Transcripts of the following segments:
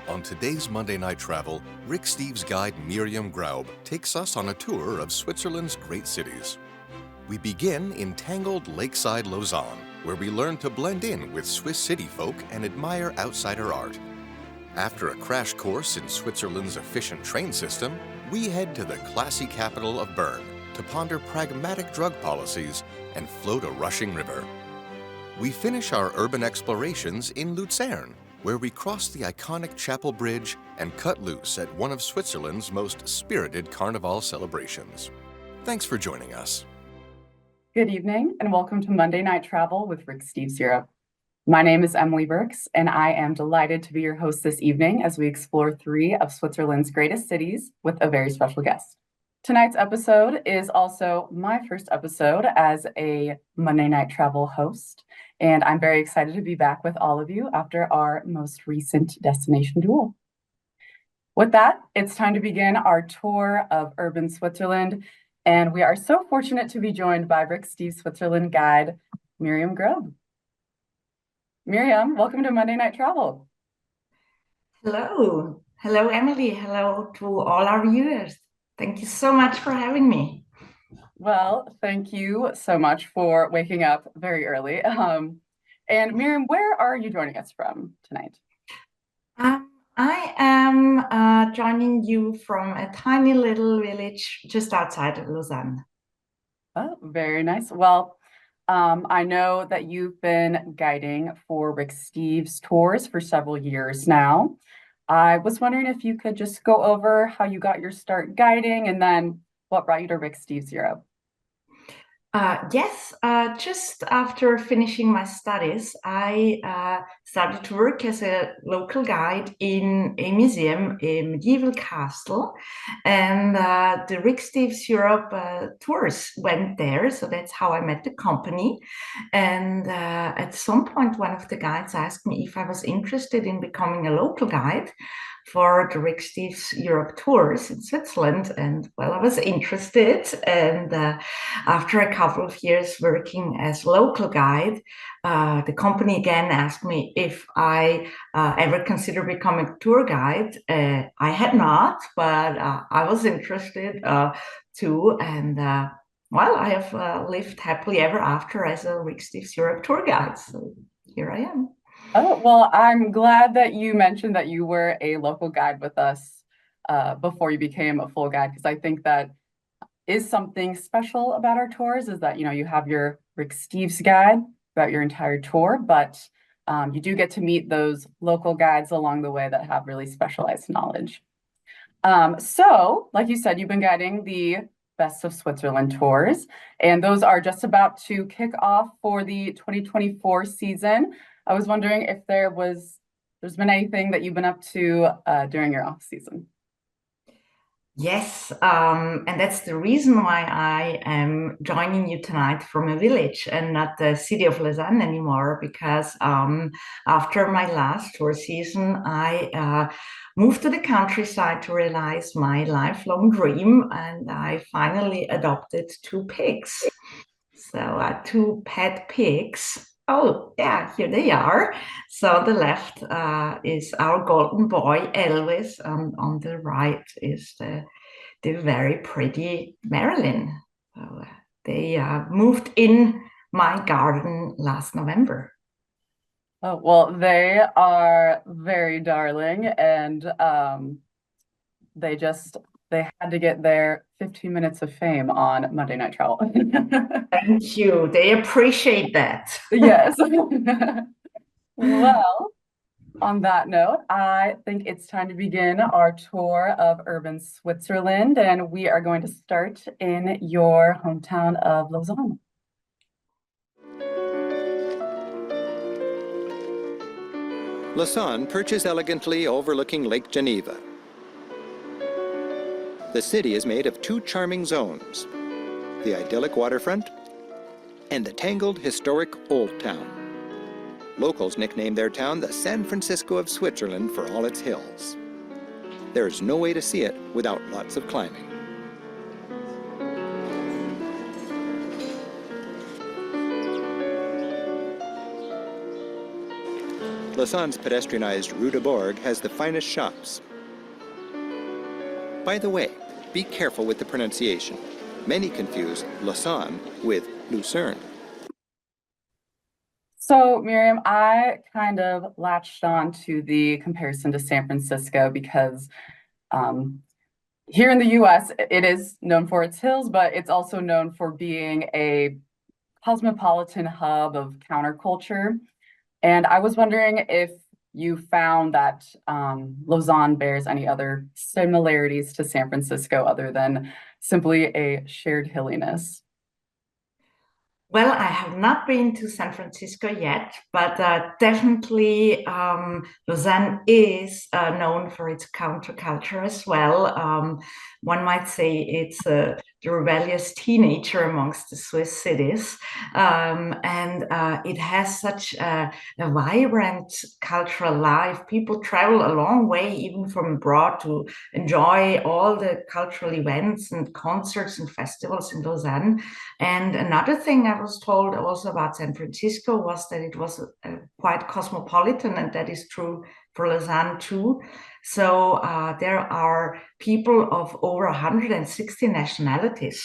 On today's Monday Night Travel, Rick Steves' guide Mirjam Grob takes us on a tour of Switzerland's great cities. We begin in tangled lakeside Lausanne, where we learn to blend in with Swiss city folk and admire outsider art. After a crash course in Switzerland's efficient train system, we head to the classy capital of Bern to ponder pragmatic drug policies and float a rushing river. We finish our urban explorations in Lucern, where we cross the iconic Chapel Bridge and cut loose at one of Switzerland's most spirited Carnival celebrations. Thanks for joining us. Good evening and welcome to Monday Night Travel with Rick Steves Europe. My name is Emily Burks and I am delighted to be your host this evening as we explore three of Switzerland's greatest cities with a very special guest. Tonight's episode is also my first episode as a Monday Night Travel host, and I'm very excited to be back with all of you after our most recent destination duel. With that, it's time to begin our tour of urban Switzerland, and we are so fortunate to be joined by Rick Steves Switzerland guide, Mirjam Grob. Mirjam, welcome to Monday Night Travel. Hello. Hello, Emily. Hello to all our viewers. Thank you so much for having me. Well, thank you so much for waking up very early. And Mirjam, where are you joining us from tonight? I am joining you from a tiny little village just outside of Lausanne. Oh, very nice. Well, I know that you've been guiding for Rick Steves tours for several years now. I was wondering if you could just go over how you got your start guiding and then what brought you to Rick Steves Europe. Yes, just after finishing my studies, I started to work as a local guide in a museum, a medieval castle, and the Rick Steves Europe tours went there. So that's how I met the company. And at some point, one of the guides asked me if I was interested in becoming a local guide for the Rick Steves Europe tours in Switzerland. And well, I was interested. And after a couple of years working as local guide, the company again asked me if I ever consider becoming a tour guide. I had not, but I was interested too. And well, I have lived happily ever after as a Rick Steves Europe tour guide. So here I am. Oh, well, I'm glad that you mentioned that you were a local guide with us before you became a full guide, because I think that is something special about our tours is that, you have your Rick Steves guide about your entire tour, but you do get to meet those local guides along the way that have really specialized knowledge. So, like you said, you've been guiding the Best of Switzerland tours, and those are just about to kick off for the 2024 season. I was wondering if there's been anything that you've been up to during your off season. Yes, and that's the reason why I am joining you tonight from a village and not the city of Lausanne anymore, because after my last tour season, I moved to the countryside to realize my lifelong dream, and I finally adopted two pigs. So two pet pigs. Oh, yeah, here they are. So on the left is our golden boy, Elvis. On the right is the very pretty Marilyn. So they moved in my garden last November. Oh, well, they are very darling, and they had to get their 15 minutes of fame on Monday Night Travel. Thank you. They appreciate that. Yes. Well, on that note, I think it's time to begin our tour of urban Switzerland, and we are going to start in your hometown of Lausanne. Lausanne perches elegantly overlooking Lake Geneva. The city is made of two charming zones, the idyllic waterfront and the tangled historic Old Town. Locals nickname their town the San Francisco of Switzerland for all its hills. There's no way to see it without lots of climbing. Lausanne's pedestrianized Rue de Bourg has the finest shops. By the way, be careful with the pronunciation. Many confuse Lausanne with Lucern. So, Miriam, I kind of latched on to the comparison to San Francisco because here in the US, it is known for its hills, but it's also known for being a cosmopolitan hub of counterculture. And I was wondering if you found that Lausanne bears any other similarities to San Francisco other than simply a shared hilliness. Well, I have not been to San Francisco yet, but definitely Lausanne is known for its counterculture as well. One might say it's the rebellious teenager amongst the Swiss cities. And it has such a vibrant cultural life. People travel a long way, even from abroad, to enjoy all the cultural events and concerts and festivals in Lausanne. And another thing I was told also about San Francisco was that it was quite cosmopolitan, and that is true for Lausanne too. So there are people of over 160 nationalities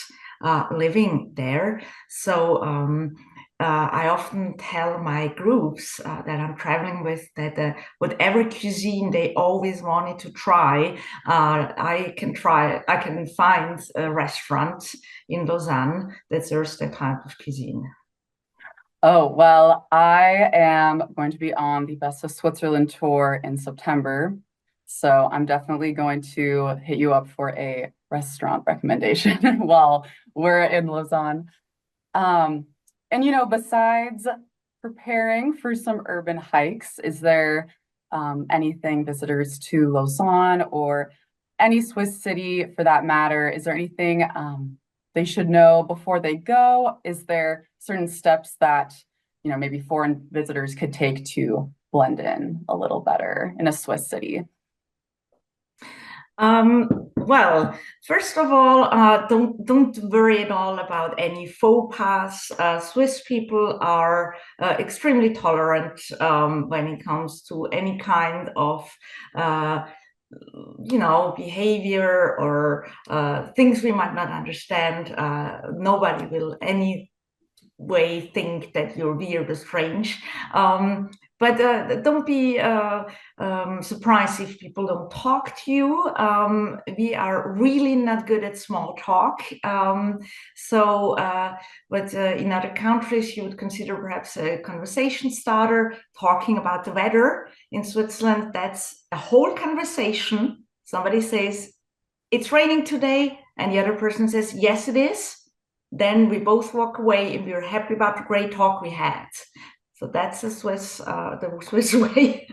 living there. So I often tell my groups that I'm traveling with that whatever cuisine they always wanted to try, I can find a restaurant in Lausanne that serves that type of cuisine. Oh, well, I am going to be on the Best of Switzerland tour in September. So I'm definitely going to hit you up for a restaurant recommendation while we're in Lausanne. And, besides preparing for some urban hikes, is there anything visitors to Lausanne or any Swiss city for that matter, is there anything they should know before they go? Is there certain steps that, maybe foreign visitors could take to blend in a little better in a Swiss city? Well, first of all, don't worry at all about any faux pas. Swiss people are extremely tolerant when it comes to any kind of behavior or things we might not understand. Nobody will any way think that you're weird or strange. But don't be surprised if people don't talk to you. We are really not good at small talk. But in other countries, you would consider perhaps a conversation starter, talking about the weather. In Switzerland, that's a whole conversation. Somebody says, it's raining today, and the other person says, yes, it is. Then we both walk away and we're happy about the great talk we had. So that's the Swiss way.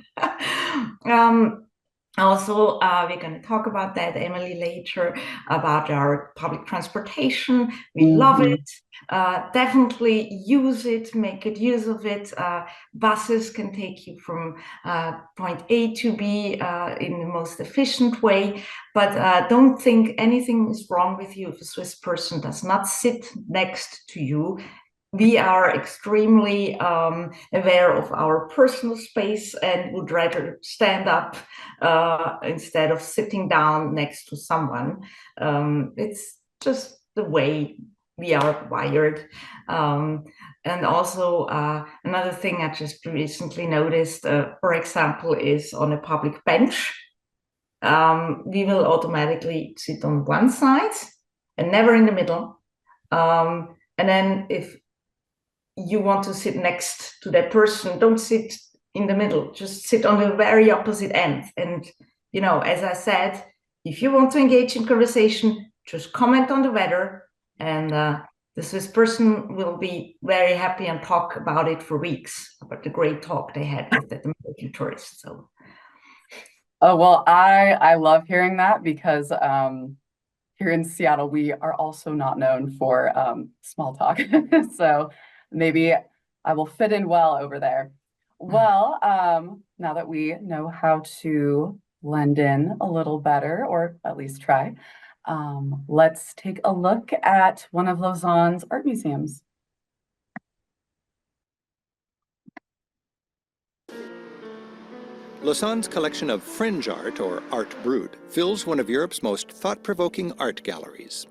Also, we're going to talk about that, Emily, later, about our public transportation. We love it. Definitely use it, make good use of it. Buses can take you from point A to B in the most efficient way, but don't think anything is wrong with you if a Swiss person does not sit next to you. We are extremely aware of our personal space and would rather stand up instead of sitting down next to someone. It's just the way we are wired. And also another thing I just recently noticed, for example, is on a public bench. We will automatically sit on one side and never in the middle. And then if you want to sit next to that person, don't sit in the middle, just sit on the very opposite end. And, as I said, if you want to engage in conversation, just comment on the weather, and the Swiss person will be very happy and talk about it for weeks, about the great talk they had with the American tourists. So. Oh, well, I love hearing that because here in Seattle, we are also not known for small talk. So maybe I will fit in well over there. Well, now that we know how to blend in a little better, or at least try, let's take a look at one of Lausanne's art museums. Lausanne's collection of fringe art, or Art Brut, fills one of Europe's most thought-provoking art galleries.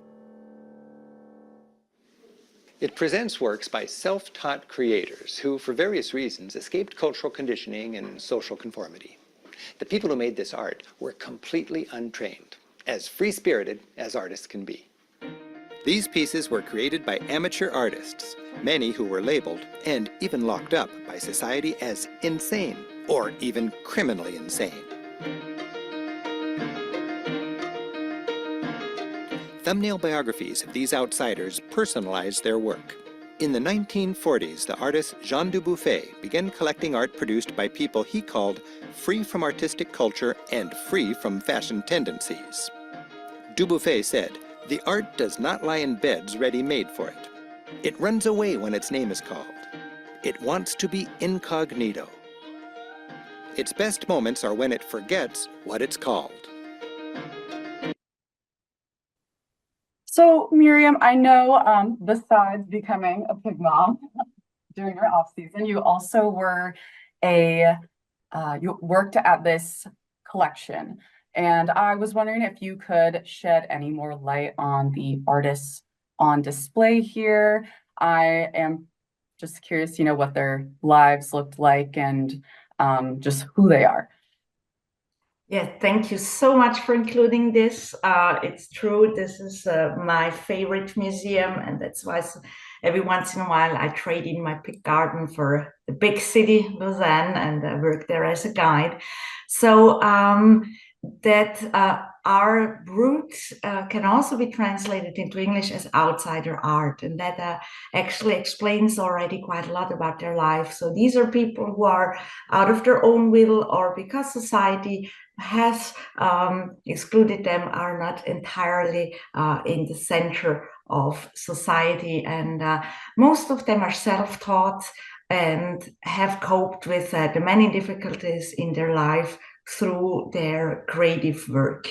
It presents works by self-taught creators who, for various reasons, escaped cultural conditioning and social conformity. The people who made this art were completely untrained, as free-spirited as artists can be. These pieces were created by amateur artists, many who were labeled and even locked up by society as insane, or even criminally insane. Thumbnail biographies of these outsiders personalized their work. In the 1940s, the artist Jean Dubuffet began collecting art produced by people he called free from artistic culture and free from fashion tendencies. Dubuffet said, "The art does not lie in beds ready-made for it. It runs away when its name is called. It wants to be incognito. Its best moments are when it forgets what it's called." So, Miriam, I know besides becoming a pig mom during your off season, you also were you worked at this collection, and I was wondering if you could shed any more light on the artists on display here. I am just curious, what their lives looked like and just who they are. Yeah, thank you so much for including this. It's true, this is my favorite museum, and that's why every once in a while I trade in my pig garden for the big city, Lausanne, and I work there as a guide. So Art Brut can also be translated into English as outsider art, and that actually explains already quite a lot about their life. So these are people who are out of their own will, or because society has excluded them, are not entirely in the center of society, and most of them are self-taught and have coped with the many difficulties in their life through their creative work.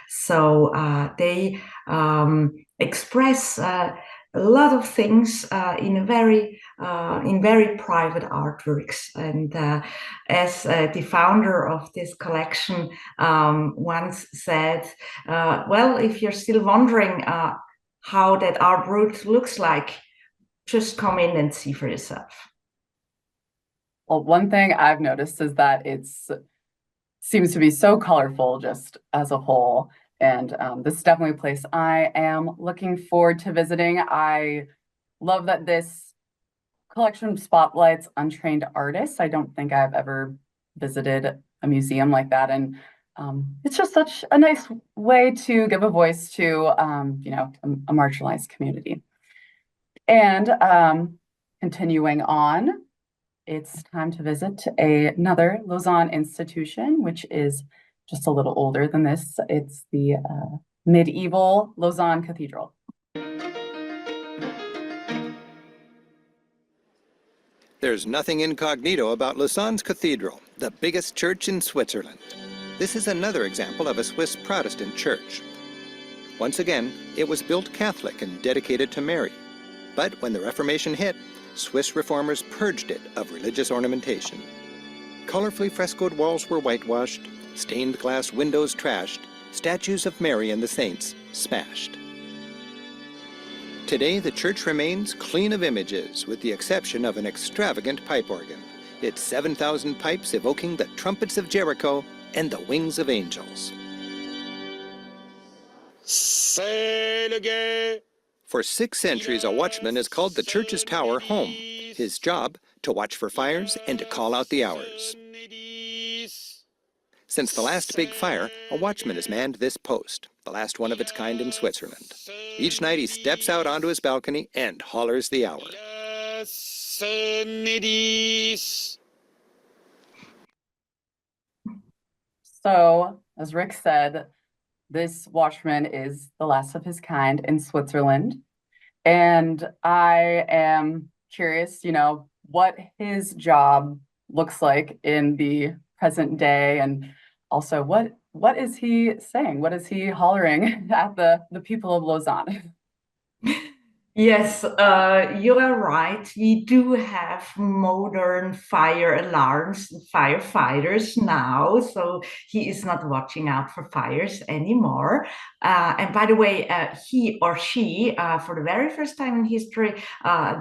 So they express a lot of things in very private artworks. And as the founder of this collection once said, well, if you're still wondering how that Art Brut looks like, just come in and see for yourself. Well, one thing I've noticed is that seems to be so colorful just as a whole. And this is definitely a place I am looking forward to visiting. I love that this collection spotlights untrained artists. I don't think I've ever visited a museum like that. And it's just such a nice way to give a voice to, a marginalized community. And continuing on, it's time to visit another Lausanne institution, which is just a little older than this. It's the medieval Lausanne Cathedral. There's nothing incognito about Lausanne's cathedral, the biggest church in Switzerland. This is another example of a Swiss Protestant church. Once again, it was built Catholic and dedicated to Mary. But when the Reformation hit, Swiss reformers purged it of religious ornamentation. Colorfully frescoed walls were whitewashed, stained glass windows trashed, statues of Mary and the saints smashed. Today, the church remains clean of images, with the exception of an extravagant pipe organ. Its 7,000 pipes evoking the trumpets of Jericho and the wings of angels. For 6 centuries, a watchman has called the church's tower home. His job, to watch for fires and to call out the hours. Since the last big fire, a watchman has manned this post, the last one of its kind in Switzerland. Each night he steps out onto his balcony and hollers the hour. So, as Rick said, this watchman is the last of his kind in Switzerland. And I am curious, what his job looks like in the present day, and also what is he saying? What is he hollering at the people of Lausanne? Yes, you are right. We do have modern fire alarms and firefighters now, so he is not watching out for fires anymore. And by the way, he or she, for the very first time in history,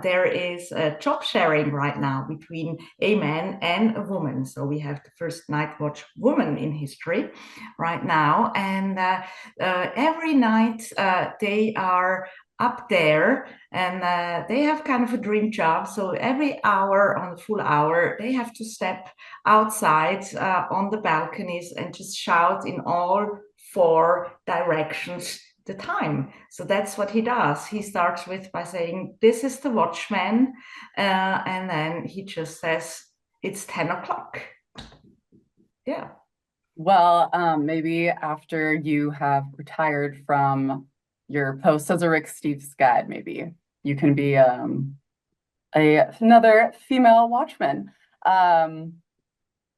there is a job sharing right now between a man and a woman. So we have the first night watch woman in history right now, and every night they are up there, and they have kind of a dream job. So every hour, on the full hour, they have to step outside on the balconies and just shout in all four directions the time. So that's what he does. He starts with by saying, "This is the watchman," and then he just says, "It's 10 o'clock." Yeah. Well, maybe after you have retired from your post as a Rick Steves guide, maybe you can be another female watchman.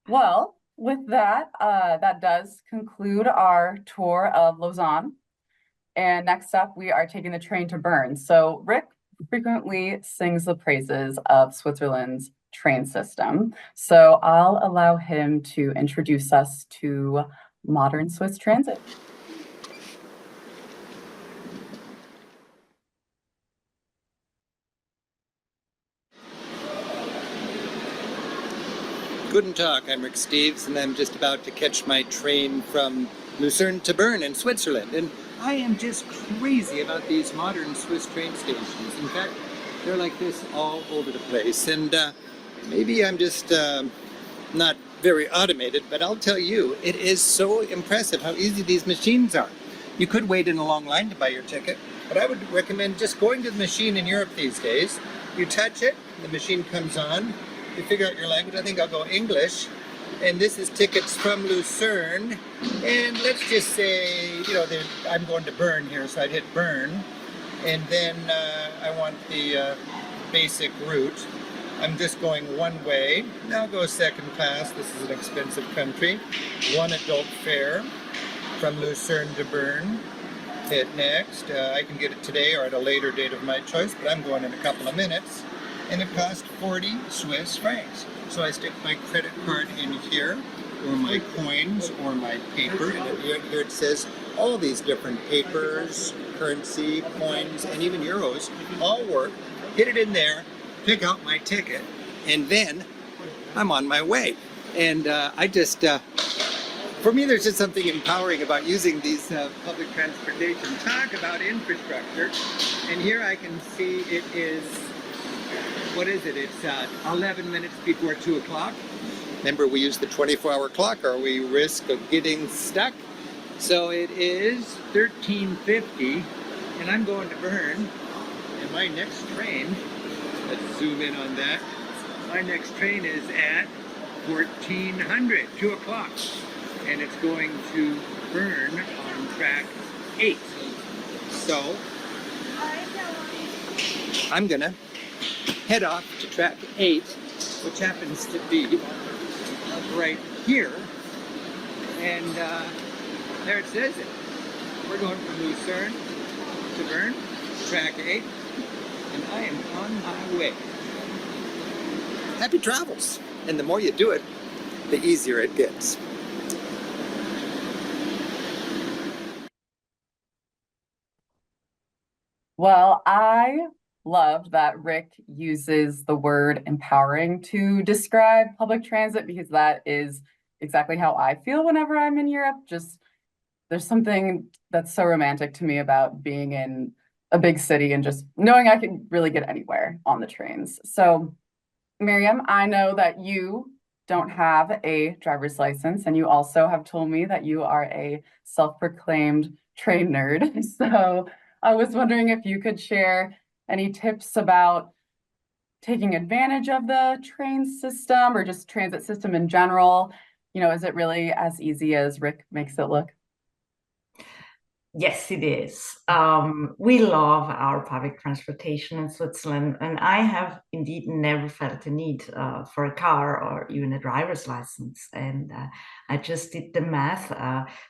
Well, with that, that does conclude our tour of Lausanne. And next up, we are taking the train to Bern. So Rick frequently sings the praises of Switzerland's train system. So I'll allow him to introduce us to modern Swiss transit. Guten Tag, I'm Rick Steves, and I'm just about to catch my train from Lucern to Bern in Switzerland. And I am just crazy about these modern Swiss train stations. In fact, they're like this all over the place. And maybe I'm just not very automated, but I'll tell you, it is so impressive how easy these machines are. You could wait in a long line to buy your ticket, but I would recommend just going to the machine in Europe these days. You touch it, the machine comes on, you figure out your language. I think I'll go English. And this is tickets from Lucerne. And let's just say, you know, I'm going to Bern here, so I'd hit Bern. And then I want the basic route. I'm just going one way. Now go second class. This is an expensive country. One adult fare from Lucerne to Bern. Hit next. I can get it today or at a later date of my choice, but I'm going in a couple of minutes. And it cost 40 Swiss francs. So I stick my credit card in here, or my coins, or my paper, and here it says all these different papers, currency, coins, and even euros all work. Hit it in there, pick out my ticket, and then I'm on my way. And I just, for me, there's just something empowering about using these public transportation. Talk about infrastructure. And here I can see it is, what is it? It's 11 minutes before 2 o'clock. Remember, we use the 24-hour clock or we risk of getting stuck. So it is 13:50 and I'm going to Bern. And my next train, let's zoom in on that. My next train is at 1400, 2 o'clock. And it's going to Bern on track 8. So I'm gonna head off to track 8, which happens to be right here. And there it says it. We're going from Lucerne to Bern, track 8, and I am on my way. Happy travels! And the more you do it, the easier it gets. Well, I loved that Rick uses the word empowering to describe public transit, because that is exactly how I feel whenever I'm in Europe. Just there's something that's so romantic to me about being in a big city and just knowing I can really get anywhere on the trains. So, Mirjam, I know that you don't have a driver's license, and you also have told me that you are a self-proclaimed train nerd. So I was wondering if you could share any tips about taking advantage of the train system or just transit system in general. You know, is it really as easy as Rick makes it look? Yes, it is. We love our public transportation in Switzerland, and I have indeed never felt a need for a car or even a driver's license. And I just did the math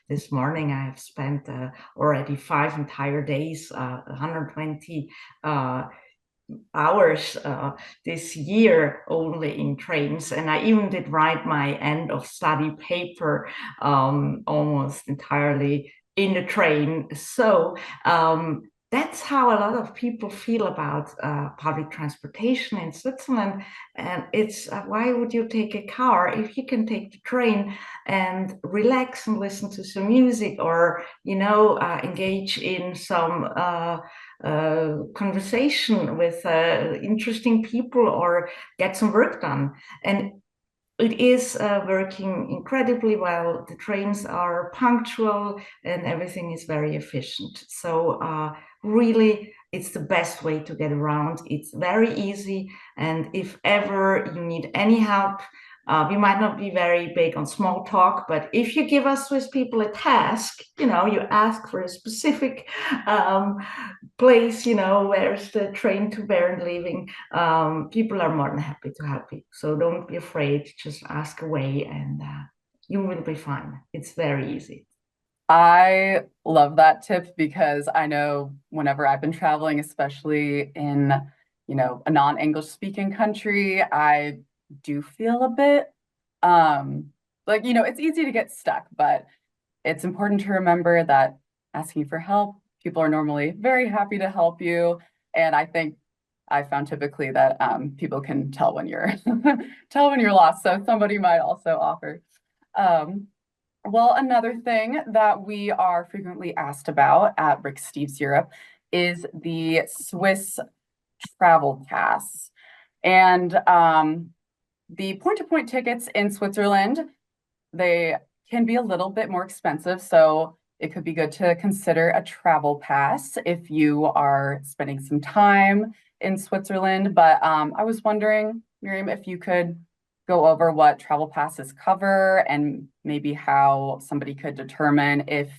this morning. I have spent already 5 entire days, 120 hours this year only in trains, and I even did write my end of study paper almost entirely in the train. So that's how a lot of people feel about public transportation in Switzerland. And it's why would you take a car if you can take the train and relax and listen to some music, or engage in some conversation with interesting people, or get some work done. And it is working incredibly well. The trains are punctual and everything is very efficient. So really, it's the best way to get around. It's very easy. And if ever you need any help, we might not be very big on small talk, but if you give us Swiss people a task, you ask for a specific place, where's the train to Bern leaving, people are more than happy to help you. So don't be afraid, just ask away, and you will be fine. It's very easy. I love that tip because I know whenever I've been traveling, especially in, a non-English speaking country, I do feel a bit it's easy to get stuck, but it's important to remember that asking for help, people are normally very happy to help you. And I think I found typically that people can tell when you're tell when you're lost. So somebody might also offer. Well, another thing that we are frequently asked about at Rick Steves Europe is the Swiss travel pass. And the point-to-point tickets in Switzerland, they can be a little bit more expensive. So it could be good to consider a travel pass if you are spending some time in Switzerland. But I was wondering, Miriam, if you could go over what travel passes cover and maybe how somebody could determine if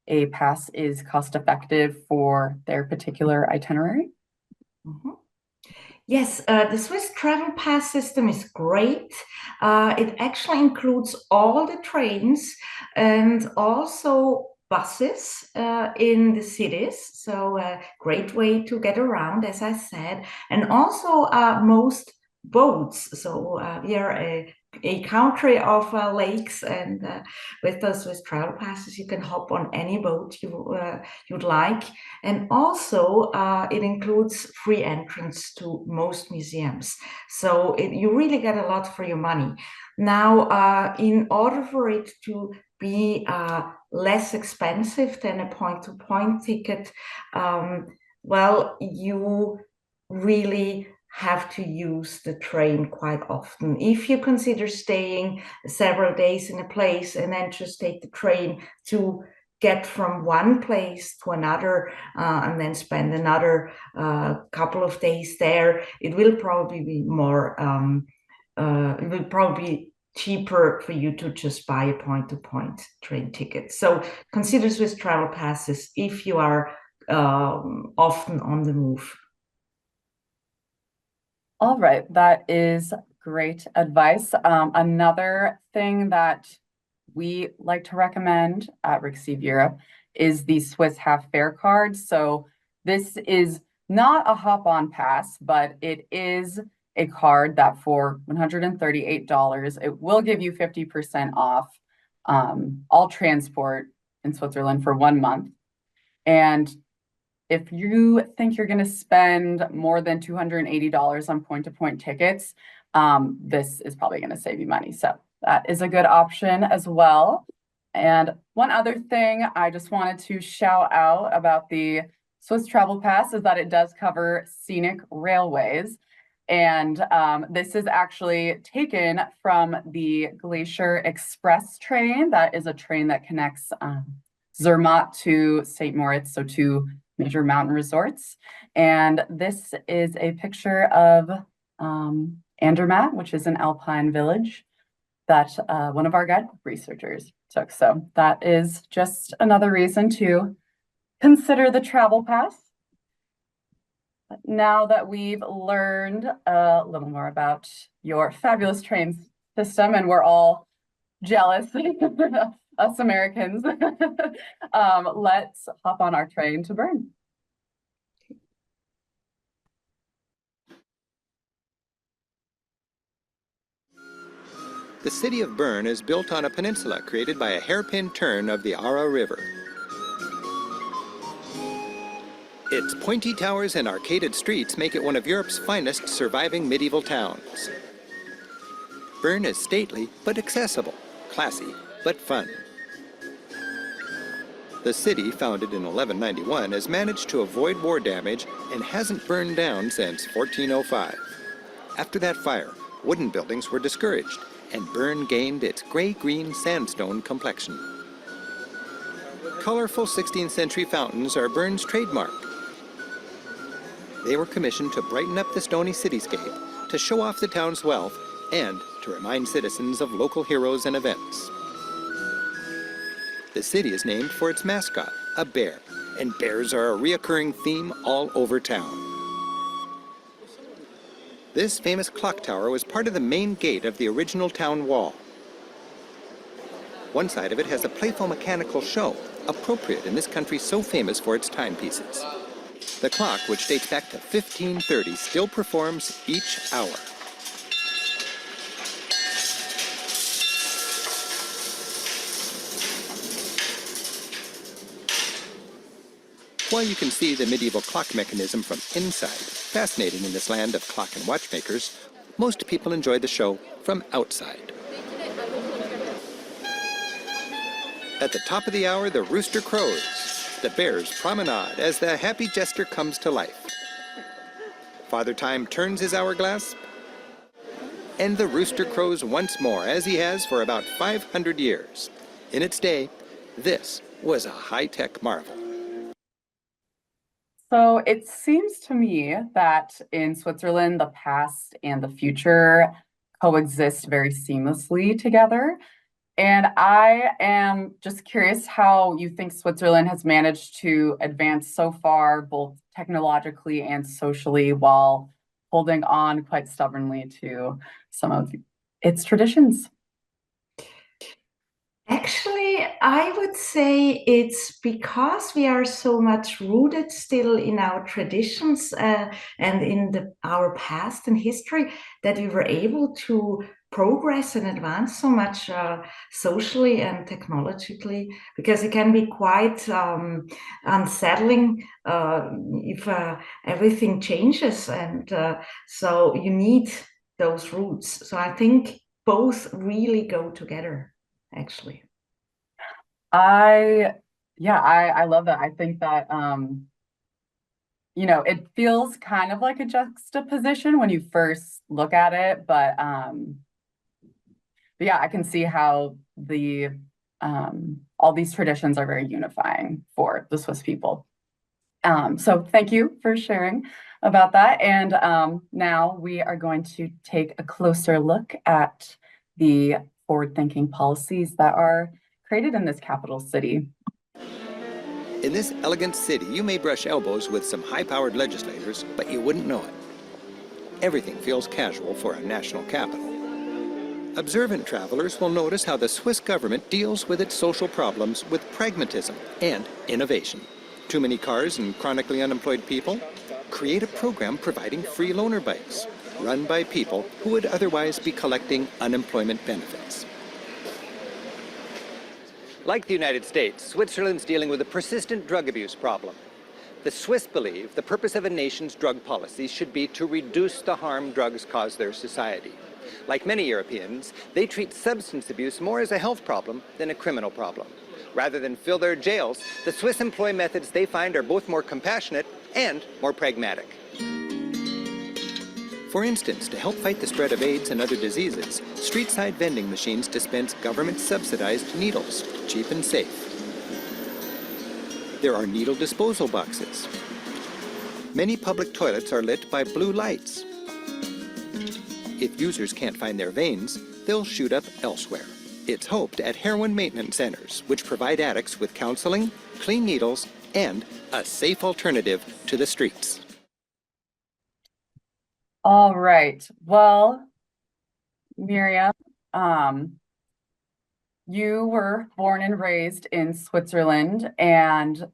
a pass is cost effective for their particular itinerary. Mm-hmm. Yes, the Swiss travel pass system is great. It actually includes all the trains and also buses in the cities. So a great way to get around, as I said, and also most boats. So we are a country of lakes, and with the Swiss travel passes, you can hop on any boat you'd like. And also, it includes free entrance to most museums. So you really get a lot for your money. Now, in order for it to be less expensive than a point-to-point ticket, you really have to use the train quite often. If you consider staying several days in a place and then just take the train to get from one place to another and then spend another couple of days there, it will probably be cheaper for you to just buy a point-to-point train ticket. So consider Swiss travel passes if you are often on the move. All right, that is great advice. Another thing that we like to recommend at Rick Steves Europe is the Swiss half fare card. So this is not a hop-on pass, but it is a card that for $138, it will give you 50% off all transport in Switzerland for 1 month. And if you think you're going to spend more than $280 on point-to-point tickets, this is probably going to save you money. So that is a good option as well. And one other thing I just wanted to shout out about the Swiss Travel Pass is that it does cover scenic railways. And this is actually taken from the Glacier Express train. That is a train that connects Zermatt to St. Moritz, so two major mountain resorts. And this is a picture of Andermatt, which is an alpine village that one of our guidebook researchers took. So that is just another reason to consider the travel pass. Now that we've learned a little more about your fabulous train system, and we're all jealous, us Americans, let's hop on our train to Bern. The city of Bern is built on a peninsula created by a hairpin turn of the Aare River. Its pointy towers and arcaded streets make it one of Europe's finest surviving medieval towns. Bern is stately but accessible, classy but fun. The city, founded in 1191, has managed to avoid war damage and hasn't burned down since 1405. After that fire, wooden buildings were discouraged, and Bern gained its gray-green sandstone complexion. Colorful 16th century fountains are Bern's trademark. They were commissioned to brighten up the stony cityscape, to show off the town's wealth, and to remind citizens of local heroes and events. The city is named for its mascot, a bear, and bears are a reoccurring theme all over town. This famous clock tower was part of the main gate of the original town wall. One side of it has a playful mechanical show, appropriate in this country so famous for its timepieces. The clock, which dates back to 1530, still performs each hour. While you can see the medieval clock mechanism from inside, fascinating in this land of clock and watchmakers, most people enjoy the show from outside. At the top of the hour, the rooster crows. The bears promenade as the happy jester comes to life. Father Time turns his hourglass, and the rooster crows once more, as he has for about 500 years. In its day, this was a high-tech marvel. So it seems to me that in Switzerland, the past and the future coexist very seamlessly together. And I am just curious how you think Switzerland has managed to advance so far, both technologically and socially, while holding on quite stubbornly to some of its traditions. Actually, I would say it's because we are so much rooted still in our traditions and in our past and history that we were able to progress and advance so much socially and technologically, because it can be quite unsettling if everything changes, and so you need those roots. So I think both really go together, actually. I love that. I think that it feels kind of like a juxtaposition when you first look at it, but yeah, I can see how all these traditions are very unifying for the Swiss people. So thank you for sharing about that. And now we are going to take a closer look at the forward-thinking policies that are created in this capital city. In this elegant city, you may brush elbows with some high-powered legislators, but you wouldn't know it. Everything feels casual for a national capital. Observant travelers will notice how the Swiss government deals with its social problems with pragmatism and innovation. Too many cars and chronically unemployed people? Create a program providing free loaner bikes, run by people who would otherwise be collecting unemployment benefits. Like the United States, Switzerland's dealing with a persistent drug abuse problem. The Swiss believe the purpose of a nation's drug policy should be to reduce the harm drugs cause their society. Like many Europeans, they treat substance abuse more as a health problem than a criminal problem. Rather than fill their jails, the Swiss employ methods they find are both more compassionate and more pragmatic. For instance, to help fight the spread of AIDS and other diseases, street-side vending machines dispense government-subsidized needles, cheap and safe. There are needle disposal boxes. Many public toilets are lit by blue lights. If users can't find their veins, they'll shoot up elsewhere. It's hoped at heroin maintenance centers, which provide addicts with counseling, clean needles, and a safe alternative to the streets. All right. Well, Mirjam, you were born and raised in Switzerland, and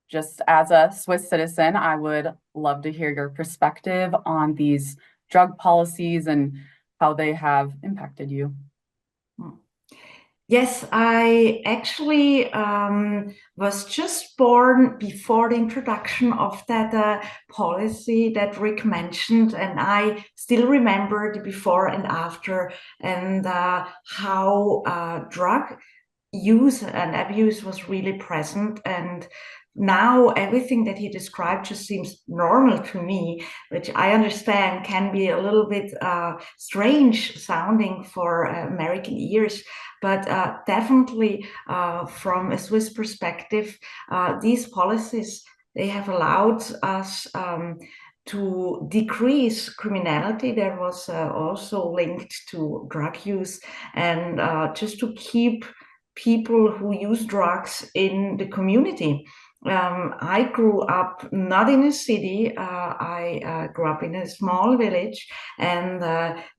just as a Swiss citizen, I would love to hear your perspective on these drug policies and how they have impacted you. Yes, I actually was just born before the introduction of that policy that Rick mentioned, and I still remember the before and after, and how drug use and abuse was really present. And now everything that he described just seems normal to me, which I understand can be a little bit strange sounding for American ears. But definitely from a Swiss perspective, these policies, they have allowed us to decrease criminality that was also linked to drug use, and just to keep people who use drugs in the community. I grew up not in a city. I grew up in a small village, and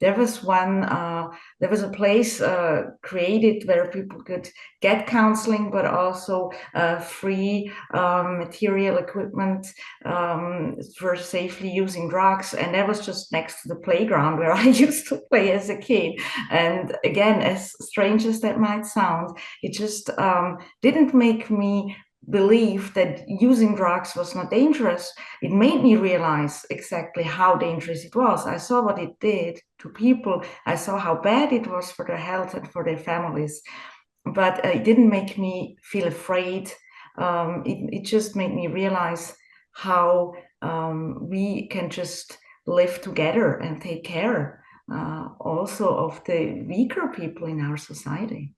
there was a place created where people could get counseling, but also free material equipment for safely using drugs. And that was just next to the playground where I used to play as a kid. And again, as strange as that might sound, it just didn't make me believe that using drugs was not dangerous. It made me realize exactly how dangerous it was. I saw what it did to people. I saw how bad it was for their health and for their families. But it didn't make me feel afraid. It just made me realize how we can just live together and take care also of the weaker people in our society.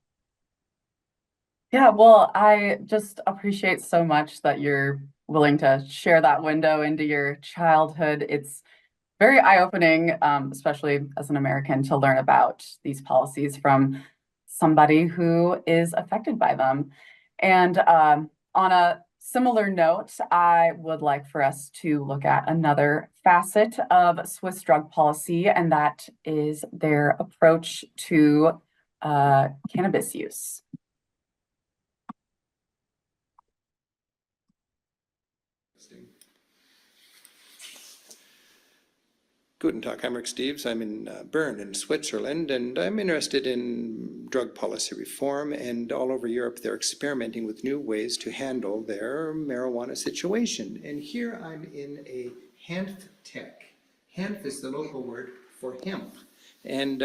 Yeah, well, I just appreciate so much that you're willing to share that window into your childhood. It's very eye-opening, especially as an American, to learn about these policies from somebody who is affected by them. And on a similar note, I would like for us to look at another facet of Swiss drug policy, and that is their approach to cannabis use. Guten Tag, I'm Rick Steves. I'm in Bern in Switzerland, and I'm interested in drug policy reform, and all over Europe they're experimenting with new ways to handle their marijuana situation. And here I'm in a Hanftech. Hanf is the local word for hemp. And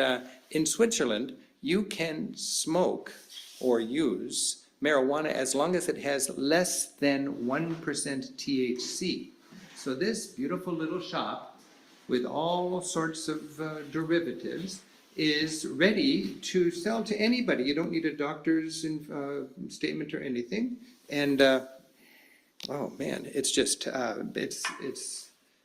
in Switzerland, you can smoke or use marijuana as long as it has less than 1% THC. So this beautiful little shop with all sorts of derivatives is ready to sell to anybody. You don't need a doctor's statement or anything. And oh man, it's just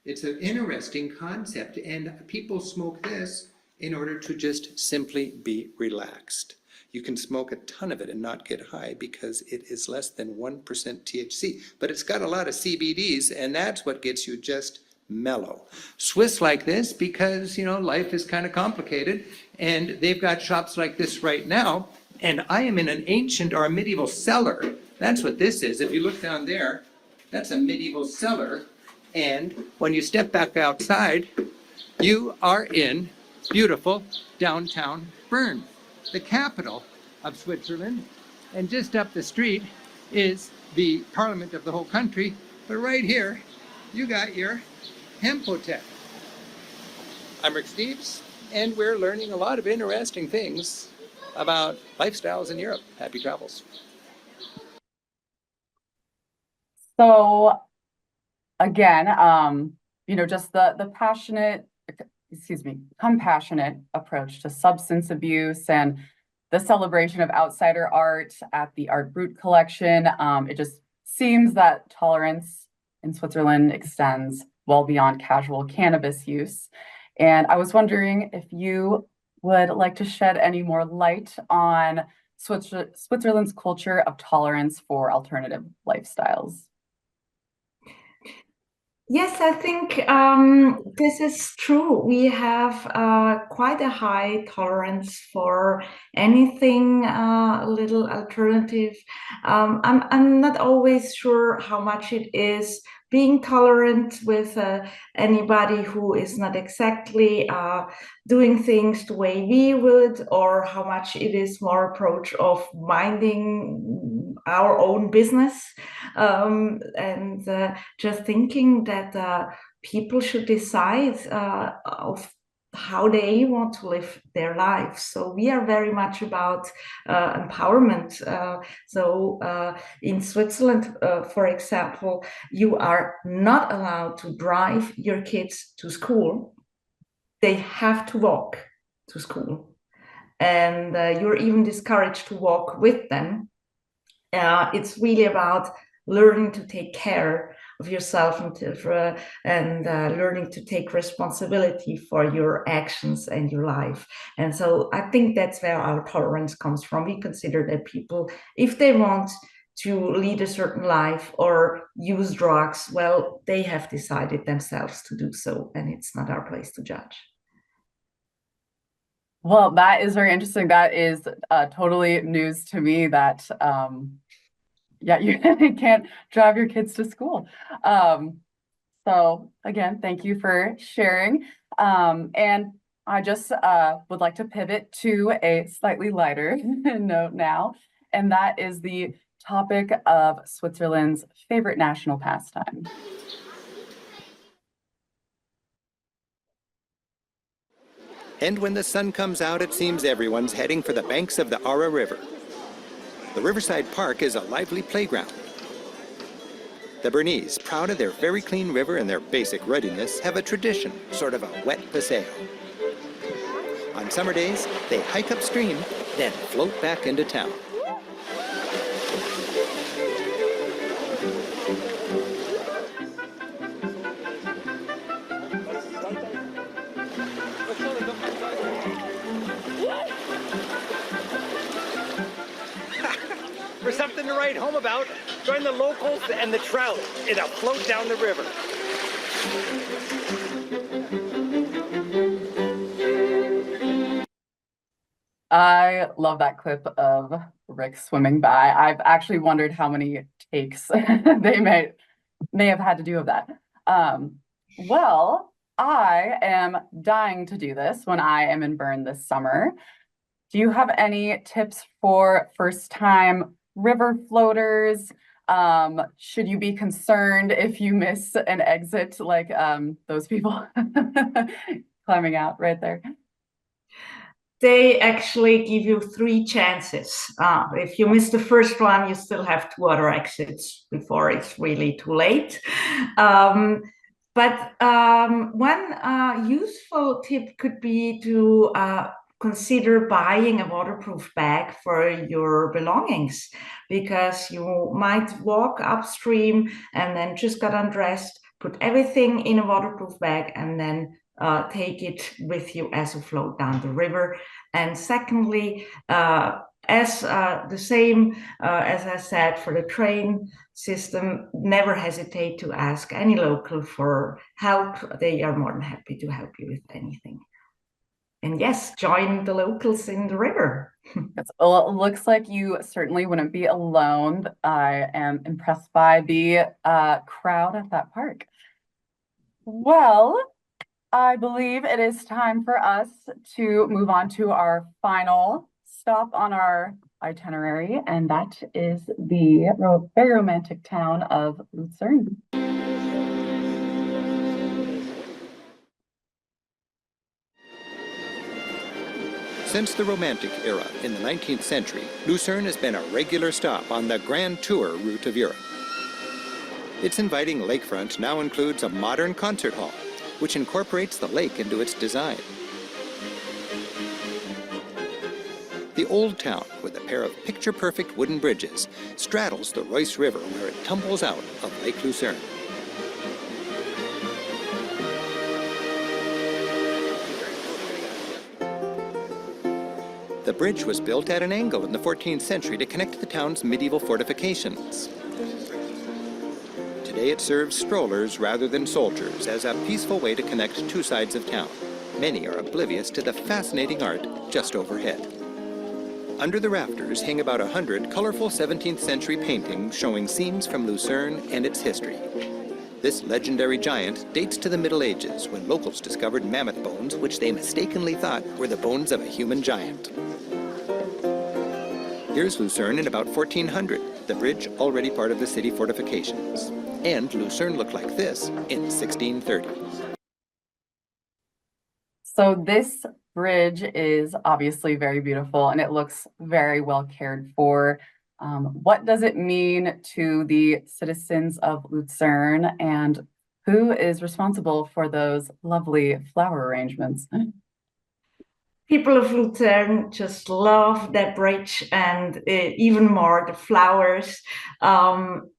it's an interesting concept, and people smoke this in order to just simply be relaxed. You can smoke a ton of it and not get high because it is less than 1% THC, but it's got a lot of CBDs, and that's what gets you just mellow. Swiss like this because, you know, life is kind of complicated, and they've got shops like this right now, and I am in an ancient or a medieval cellar. That's what this is. If you look down there, that's a medieval cellar, and when you step back outside, you are in beautiful downtown Bern, the capital of Switzerland, and just up the street is the parliament of the whole country, but right here you got your Hempotech. I'm Rick Steves, and we're learning a lot of interesting things about lifestyles in Europe. Happy travels. So again, you know, just the compassionate approach to substance abuse and the celebration of outsider art at the Art Brut collection. It just seems that tolerance in Switzerland extends well beyond casual cannabis use. And I was wondering if you would like to shed any more light on Switzerland's culture of tolerance for alternative lifestyles. Yes, I think this is true. We have quite a high tolerance for anything a little alternative. I'm not always sure how much it is being tolerant with anybody who is not exactly doing things the way we would, or how much it is more approach of minding our own business and just thinking that people should decide of how they want to live their lives. So we are very much about empowerment. In Switzerland, for example, you are not allowed to drive your kids to school. They have to walk to school. And you're even discouraged to walk with them. It's really about learning to take care of yourself and learning to take responsibility for your actions and your life. And so I think that's where our tolerance comes from. We consider that people, if they want to lead a certain life or use drugs, well, they have decided themselves to do so, and it's not our place to judge. Well, that is very interesting. That is totally news to me that yeah, you can't drive your kids to school. So again, thank you for sharing. And I just would like to pivot to a slightly lighter note now, and that is the topic of Switzerland's favorite national pastime. And when the sun comes out, it seems everyone's heading for the banks of the Aare River. The Riverside Park is a lively playground. The Bernese, proud of their very clean river and their basic readiness, have a tradition, sort of a wet paseo. On summer days, they hike upstream, then float back into town. For something to write home about, join the locals and the trout in a float down the river. I love that clip of Rick swimming by. I've actually wondered how many takes they may have had to do of that. Well, I am dying to do this when I am in Bern this summer. Do you have any tips for first-time river floaters? Should you be concerned if you miss an exit like those people climbing out right there? They actually give you 3 chances. If you miss the first one, you still have 2 other exits before it's really too late. But one useful tip could be to consider buying a waterproof bag for your belongings, because you might walk upstream and then just get undressed, put everything in a waterproof bag, and then take it with you as a float down the river. And secondly, as the same as I said for the train system, never hesitate to ask any local for help. They are more than happy to help you with anything. And yes, join the locals in the river. Well, it looks like you certainly wouldn't be alone. I am impressed by the crowd at that park. Well, I believe it is time for us to move on to our final stop on our itinerary, and that is the very romantic town of Lucern. Since the Romantic era in the 19th century, Lucern has been a regular stop on the Grand Tour route of Europe. Its inviting lakefront now includes a modern concert hall, which incorporates the lake into its design. The Old Town, with a pair of picture-perfect wooden bridges, straddles the Reuss River where it tumbles out of Lake Lucerne. The bridge was built at an angle in the 14th century to connect the town's medieval fortifications. Today, Today it serves strollers rather than soldiers as a peaceful way to connect two sides of town. Many are oblivious to the fascinating art just overhead. Under the rafters hang about 100 colorful 17th century paintings showing scenes from Lucerne and its history. This legendary giant dates to the Middle Ages when locals discovered mammoth bones which they mistakenly thought were the bones of a human giant. Here's Lucerne in about 1400, the bridge already part of the city fortifications. And Lucerne looked like this in 1630. So this bridge is obviously very beautiful and it looks very well cared for. What does it mean to the citizens of Lucerne, and who is responsible for those lovely flower arrangements? People of Lucerne just love that bridge and even more the flowers.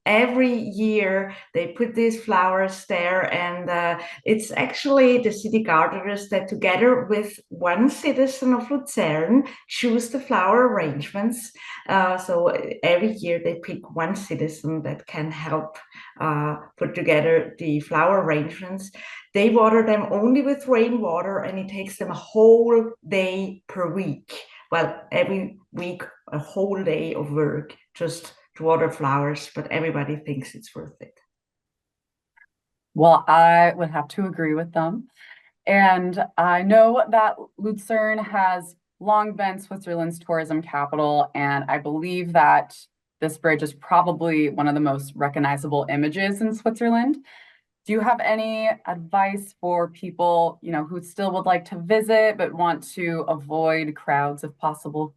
Every year they put these flowers there, and it's actually the city gardeners that together with one citizen of Lucerne choose the flower arrangements. So every year they pick one citizen that can help put together the flower arrangements. They water them only with rainwater, and it takes them a whole day per week. Well, every week, a whole day of work just to water flowers, but everybody thinks it's worth it. Well, I would have to agree with them. And I know that Lucerne has long been Switzerland's tourism capital, and I believe that this bridge is probably one of the most recognizable images in Switzerland. Do you have any advice for people, who still would like to visit but want to avoid crowds if possible?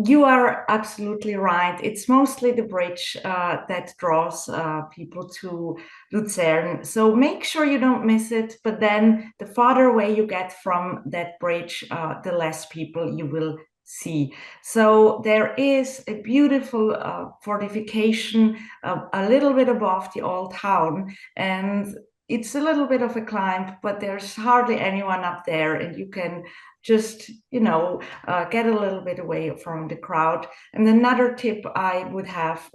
You are absolutely right. It's mostly the bridge that draws people to Lucerne. So make sure you don't miss it. But then the farther away you get from that bridge, the less people you will see. So there is a beautiful fortification a little bit above the old town, and it's a little bit of a climb, but there's hardly anyone up there, and you can just get a little bit away from the crowd. And another tip I would have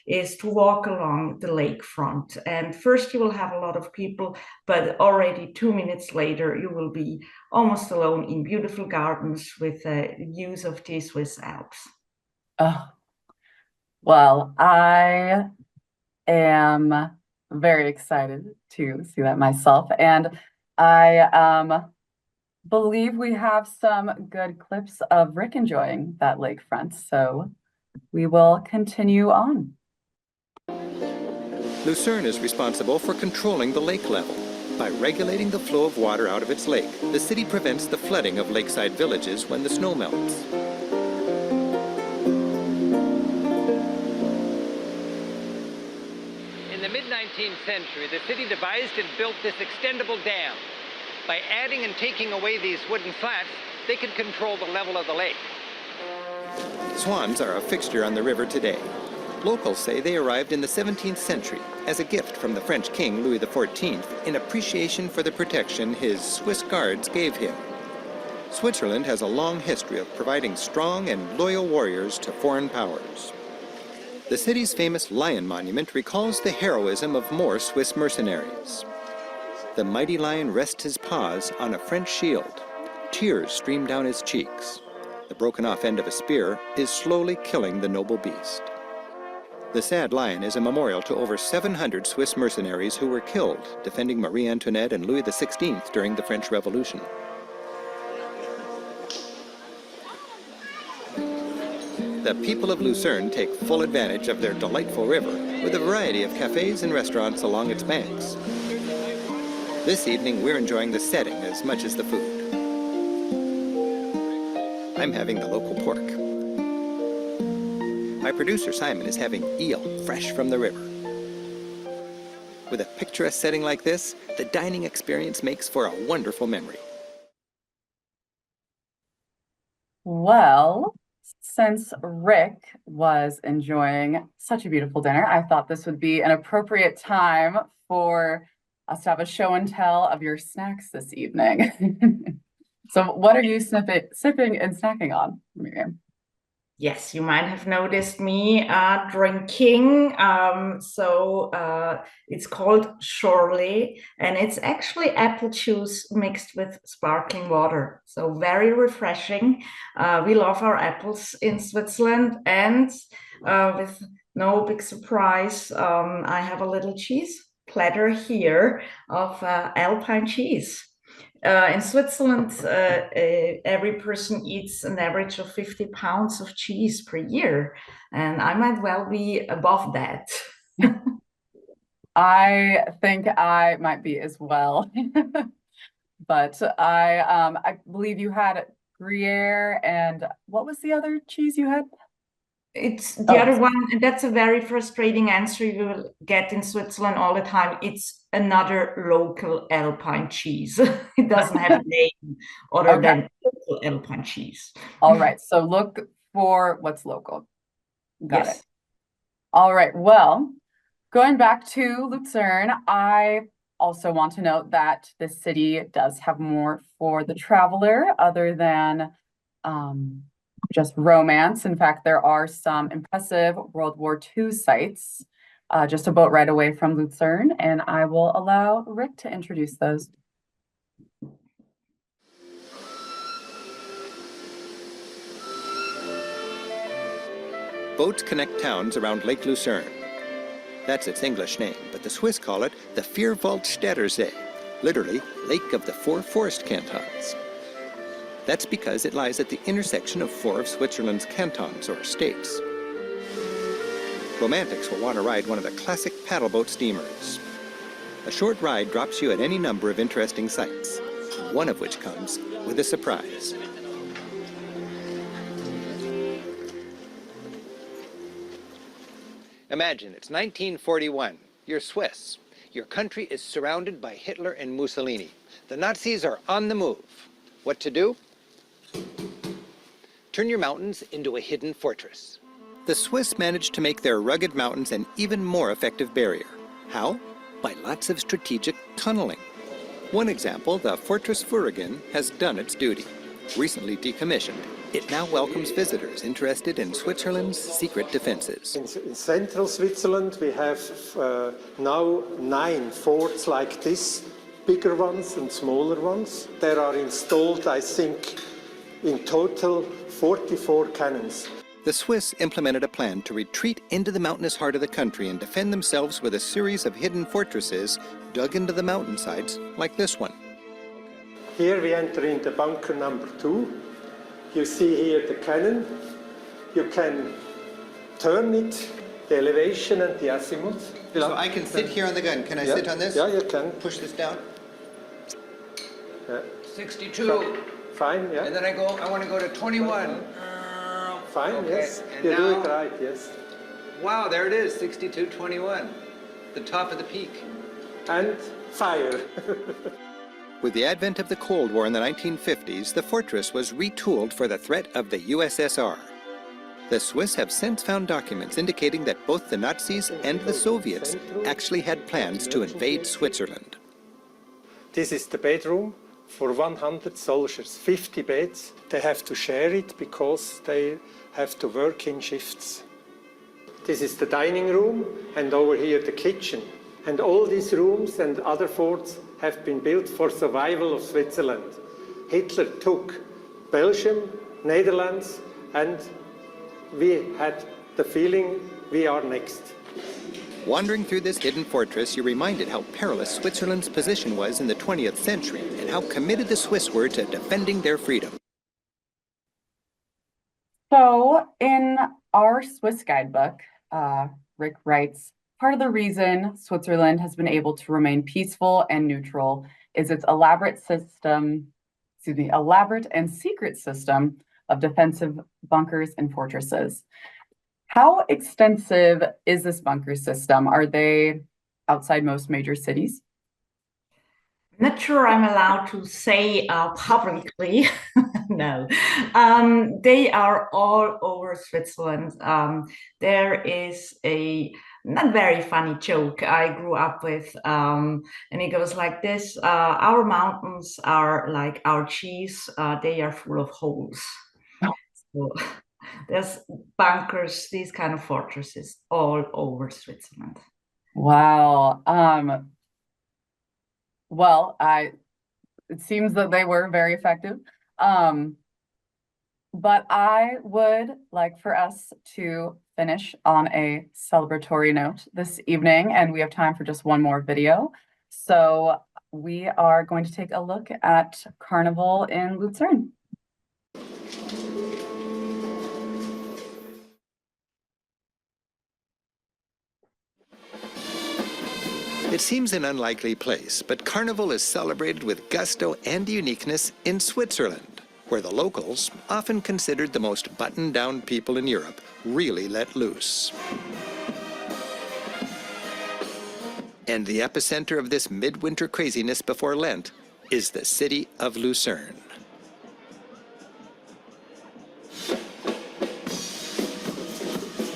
is to walk along the lakefront. And first you will have a lot of people, but already 2 minutes later you will be almost alone in beautiful gardens with views of the Swiss Alps. Oh, well, I am very excited to see that myself. And I believe we have some good clips of Rick enjoying that lakefront. So we will continue on. Lucerne is responsible for controlling the lake level. By regulating the flow of water out of its lake, the city prevents the flooding of lakeside villages when the snow melts. In the mid-19th century, the city devised and built this extendable dam. By adding and taking away these wooden slats, they could control the level of the lake. Swans are a fixture on the river today. Locals say they arrived in the 17th century as a gift from the French king Louis XIV in appreciation for the protection his Swiss guards gave him. Switzerland has a long history of providing strong and loyal warriors to foreign powers. The city's famous lion monument recalls the heroism of more Swiss mercenaries. The mighty lion rests his paws on a French shield. Tears stream down his cheeks. The broken off end of a spear is slowly killing the noble beast. The sad lion is a memorial to over 700 Swiss mercenaries who were killed defending Marie Antoinette and Louis XVI during the French Revolution. The people of Lucerne take full advantage of their delightful river with a variety of cafes and restaurants along its banks. This evening, we're enjoying the setting as much as the food. I'm having the local pork. My producer, Simon, is having eel fresh from the river. With a picturesque setting like this, the dining experience makes for a wonderful memory. Well, since Rick was enjoying such a beautiful dinner, I thought this would be an appropriate time for us to have a show and tell of your snacks this evening. So what are you sipping and snacking on, Mirjam? Yes, you might have noticed me drinking. It's called Schorle, and it's actually apple juice mixed with sparkling water. So very refreshing. We love our apples in Switzerland, and with no big surprise, I have a little cheese platter here of alpine cheese. In Switzerland, every person eats an average of 50 pounds of cheese per year, and I might well be above that. I think I might be as well. But I believe you had Gruyere, and what was the other cheese you had? It's the other one, and that's a very frustrating answer you will get in Switzerland all the time. It's another local alpine cheese. It doesn't have a name other than local alpine cheese. All right, so look for what's local. Got Yes. it. All right, well, going back to Lucerne, I also want to note that the city does have more for the traveler other than just romance. In fact, there are some impressive World War II sites just a boat ride away from Lucerne, and I will allow Rick to introduce those. Boats connect towns around Lake Lucerne. That's its English name, but the Swiss call it the Vierwaldstätter See, literally Lake of the Four Forest Cantons. That's because it lies at the intersection of four of Switzerland's cantons, or states. Romantics will want to ride one of the classic paddleboat steamers. A short ride drops you at any number of interesting sights, one of which comes with a surprise. Imagine it's 1941. You're Swiss. Your country is surrounded by Hitler and Mussolini. The Nazis are on the move. What to do? Turn your mountains into a hidden fortress. The Swiss managed to make their rugged mountains an even more effective barrier. How? By lots of strategic tunneling. One example, the Fortress Vurigen, has done its duty. Recently decommissioned, it now welcomes visitors interested in Switzerland's secret defenses. In central Switzerland, we have now 9 forts like this, bigger ones and smaller ones. There are installed, I think, in total 44 cannons. The Swiss implemented a plan to retreat into the mountainous heart of the country and defend themselves with a series of hidden fortresses dug into the mountainsides, like this one. Here we enter into bunker number 2. You see here the cannon. You can turn it, the elevation and the azimuth. So I can sit here on the gun. Can I sit on this? Yeah, you can. Push this down? Yeah. 62. Fine, yeah. And then I want to go to 21. Fine, Okay, yes. and You do now- it right, yes. Wow, there it is, 62-21. The top of the peak. And fire. With the advent of the Cold War in the 1950s, the fortress was retooled for the threat of the USSR. The Swiss have since found documents indicating that both the Nazis and the Soviets actually had plans to invade Switzerland. This is the bedroom for 100 soldiers, 50 beds. They have to share it because they have to work in shifts. This is the dining room, and over here the kitchen. And all these rooms and other forts have been built for survival of Switzerland. Hitler took Belgium, Netherlands, and we had the feeling we are next. Wandering through this hidden fortress, you're reminded how perilous Switzerland's position was in the 20th century and how committed the Swiss were to defending their freedom. So in our Swiss guidebook, Rick writes, part of the reason Switzerland has been able to remain peaceful and neutral is its elaborate and secret system of defensive bunkers and fortresses. How extensive is this bunker system? Are they outside most major cities? Not sure I'm allowed to say publicly. No, they are all over Switzerland. There is a not very funny joke I grew up with, and it goes like this: our mountains are like our cheese; they are full of holes. So, There's bunkers, these kind of fortresses all over Switzerland. Wow. Well, it seems that they were very effective. But I would like for us to finish on a celebratory note this evening, and we have time for just one more video. So we are going to take a look at Carnival in Lucerne. It seems an unlikely place, but Carnival is celebrated with gusto and uniqueness in Switzerland, where the locals, often considered the most buttoned-down people in Europe, really let loose. And the epicenter of this midwinter craziness before Lent is the city of Lucerne.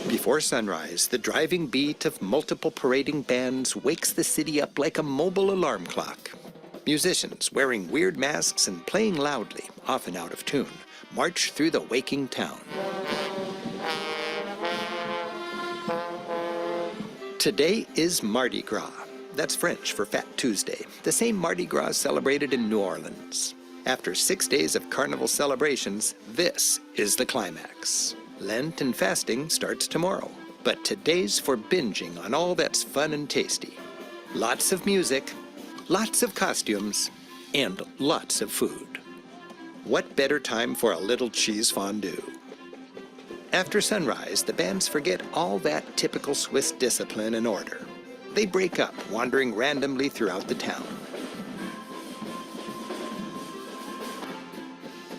Before sunrise, the driving beat of multiple parading bands wakes the city up like a mobile alarm clock. Musicians wearing weird masks and playing loudly, often out of tune, march through the waking town. Today is Mardi Gras. That's French for Fat Tuesday, the same Mardi Gras celebrated in New Orleans. After 6 days of carnival celebrations, this is the climax. Lent and fasting starts tomorrow, but today's for binging on all that's fun and tasty. Lots of music, lots of costumes, and lots of food. What better time for a little cheese fondue? After sunrise, the bands forget all that typical Swiss discipline and order. They break up, wandering randomly throughout the town.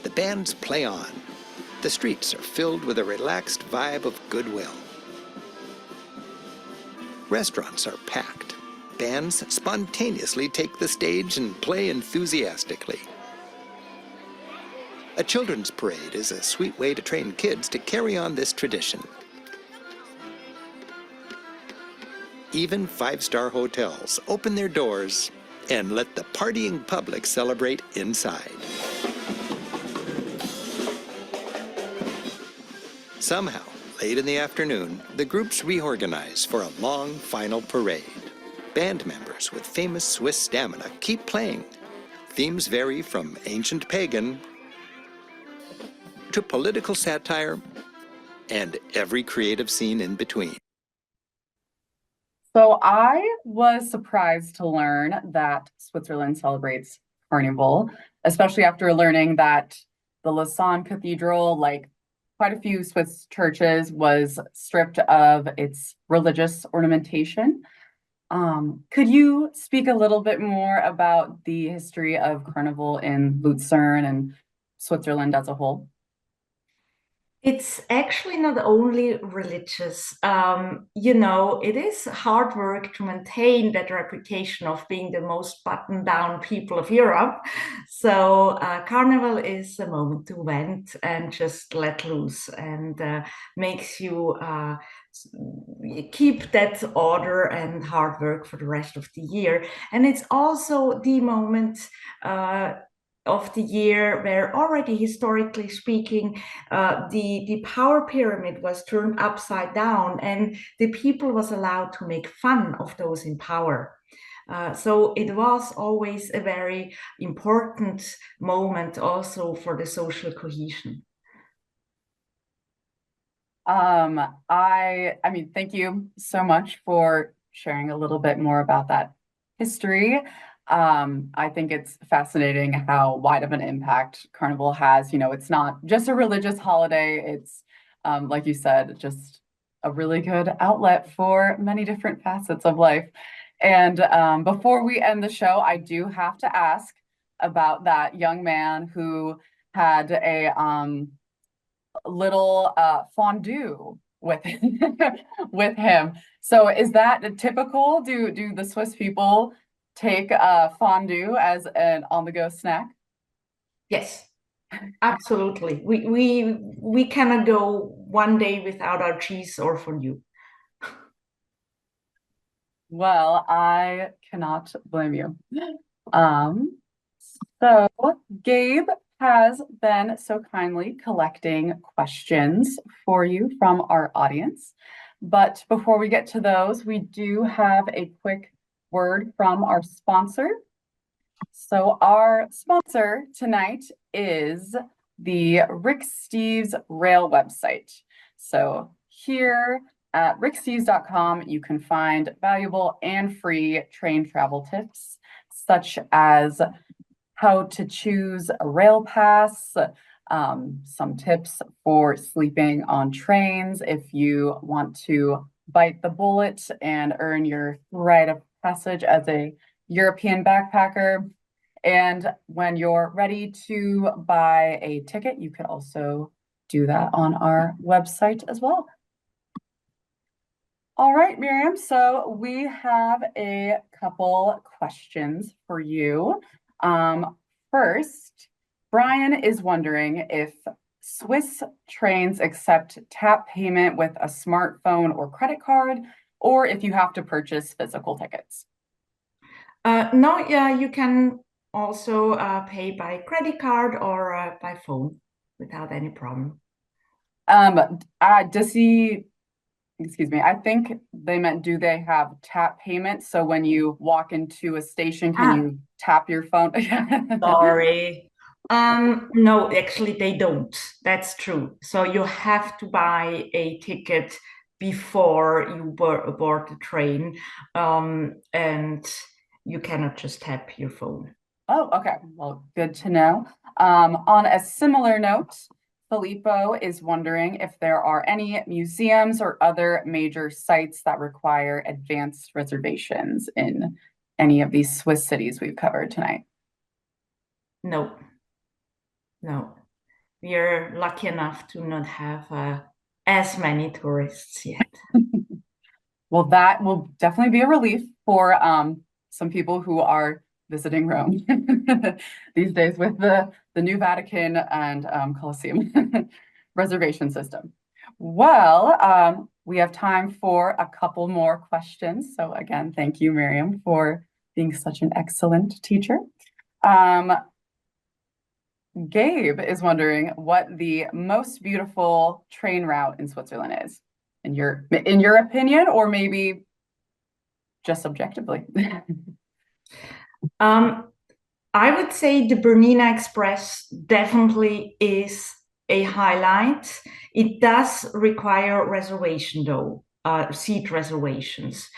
The bands play on. The streets are filled with a relaxed vibe of goodwill. Restaurants are packed. Bands spontaneously take the stage and play enthusiastically. A children's parade is a sweet way to train kids to carry on this tradition. Even five-star hotels open their doors and let the partying public celebrate inside. Somehow, late in the afternoon, the groups reorganize for a long final parade. Band members with famous Swiss stamina keep playing. Themes vary from ancient pagan to political satire and every creative scene in between. So I was surprised to learn that Switzerland celebrates Carnival, especially after learning that the Lausanne Cathedral, like quite a few Swiss churches, was stripped of its religious ornamentation. Could you speak a little bit more about the history of Carnival in Lucerne and Switzerland as a whole? It's actually not only religious. It is hard work to maintain that reputation of being the most buttoned down people of Europe. So Carnival is a moment to vent and just let loose, and makes you keep that order and hard work for the rest of the year. And it's also the moment of the year where, already historically speaking, the power pyramid was turned upside down, and the people was allowed to make fun of those in power. So it was always a very important moment also for the social cohesion. I mean, thank you so much for sharing a little bit more about that history. I think it's fascinating how wide of an impact Carnival has. It's not just a religious holiday. It's, like you said, just a really good outlet for many different facets of life. And before we end the show, I do have to ask about that young man who had a little fondue with with him. So is that typical? Do the Swiss people take fondue as an on-the-go snack? Yes, absolutely. We cannot go one day without our cheese or fondue. Well, I cannot blame you. So Gabe, has been so kindly collecting questions for you from our audience. But before we get to those, we do have a quick word from our sponsor. So our sponsor tonight is the Rick Steves Rail website. So here at ricksteves.com, you can find valuable and free train travel tips, such as how to choose a rail pass, some tips for sleeping on trains if you want to bite the bullet and earn your rite of passage as a European backpacker. And when you're ready to buy a ticket, you could also do that on our website as well. All right, Mirjam, so we have a couple questions for you. First, Brian is wondering if Swiss trains accept tap payment with a smartphone or credit card, or if you have to purchase physical tickets. No, yeah, you can also pay by credit card or by phone without any problem. Excuse me, I think they meant, do they have tap payment? So when you walk into a station, can you tap your phone? Sorry. No, actually they don't. That's true. So you have to buy a ticket before you board the train, and you cannot just tap your phone. Oh, okay. Well, good to know. On a similar note, Filippo is wondering if there are any museums or other major sites that require advanced reservations in any of these Swiss cities we've covered tonight. No. We are lucky enough to not have as many tourists yet. Well, that will definitely be a relief for some people who are visiting Rome these days with the new Vatican and Colosseum reservation system. Well, we have time for a couple more questions. So again, thank you, Mirjam, for being such an excellent teacher. Gabe is wondering what the most beautiful train route in Switzerland is, in your opinion, or maybe just subjectively. I would say the Bernina Express definitely is a highlight. It does require reservation though, seat reservations.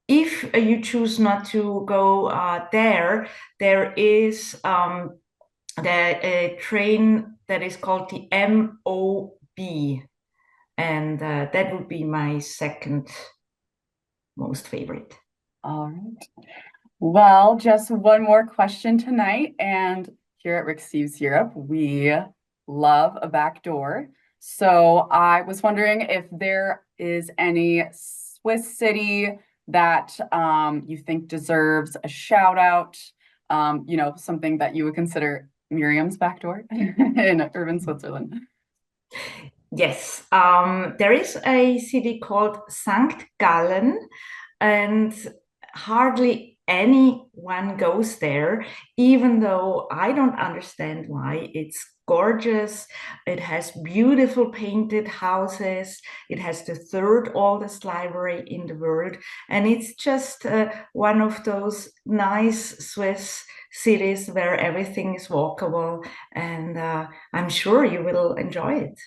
If you choose not to go there is a train that is called the MOB, and that would be my second most favorite. All right. Well, just one more question tonight, and here at Rick Steves Europe, we love a back door. So I was wondering if there is any Swiss city that you think deserves a shout out, something that you would consider Mirjam's back door in urban Switzerland. Yes, there is a city called St. Gallen, and hardly anyone goes there, even though I don't understand why. It's gorgeous. It has beautiful painted houses. It has the third oldest library in the world. And it's just one of those nice Swiss cities where everything is walkable. And I'm sure you will enjoy it.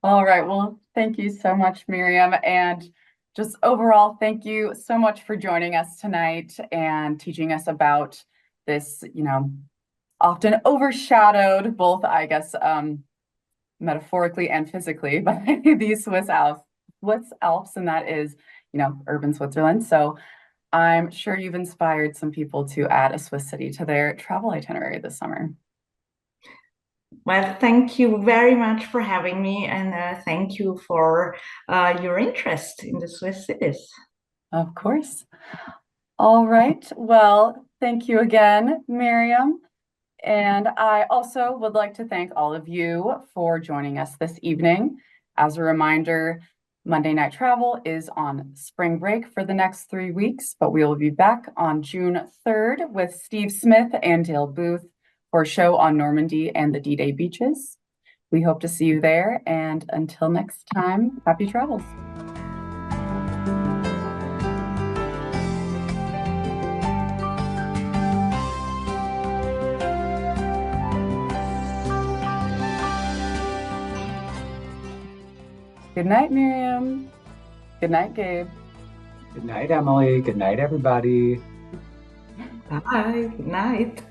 All right. Well, thank you so much, Mirjam. And just overall, thank you so much for joining us tonight and teaching us about this, often overshadowed, both, I guess, metaphorically and physically, by these Swiss Alps, and that is, urban Switzerland. So I'm sure you've inspired some people to add a Swiss city to their travel itinerary this summer. Well, thank you very much for having me, and thank you for your interest in the Swiss cities. Of course. All right. Well, thank you again, Mirjam. And I also would like to thank all of you for joining us this evening. As a reminder, Monday Night Travel is on spring break for the next 3 weeks, but we will be back on June 3rd with Steve Smith and Dale Booth for a show on Normandy and the D-Day beaches. We hope to see you there, and until next time, happy travels. Good night, Mirjam. Good night, Gabe. Good night, Emily. Good night, everybody. Bye. Good night.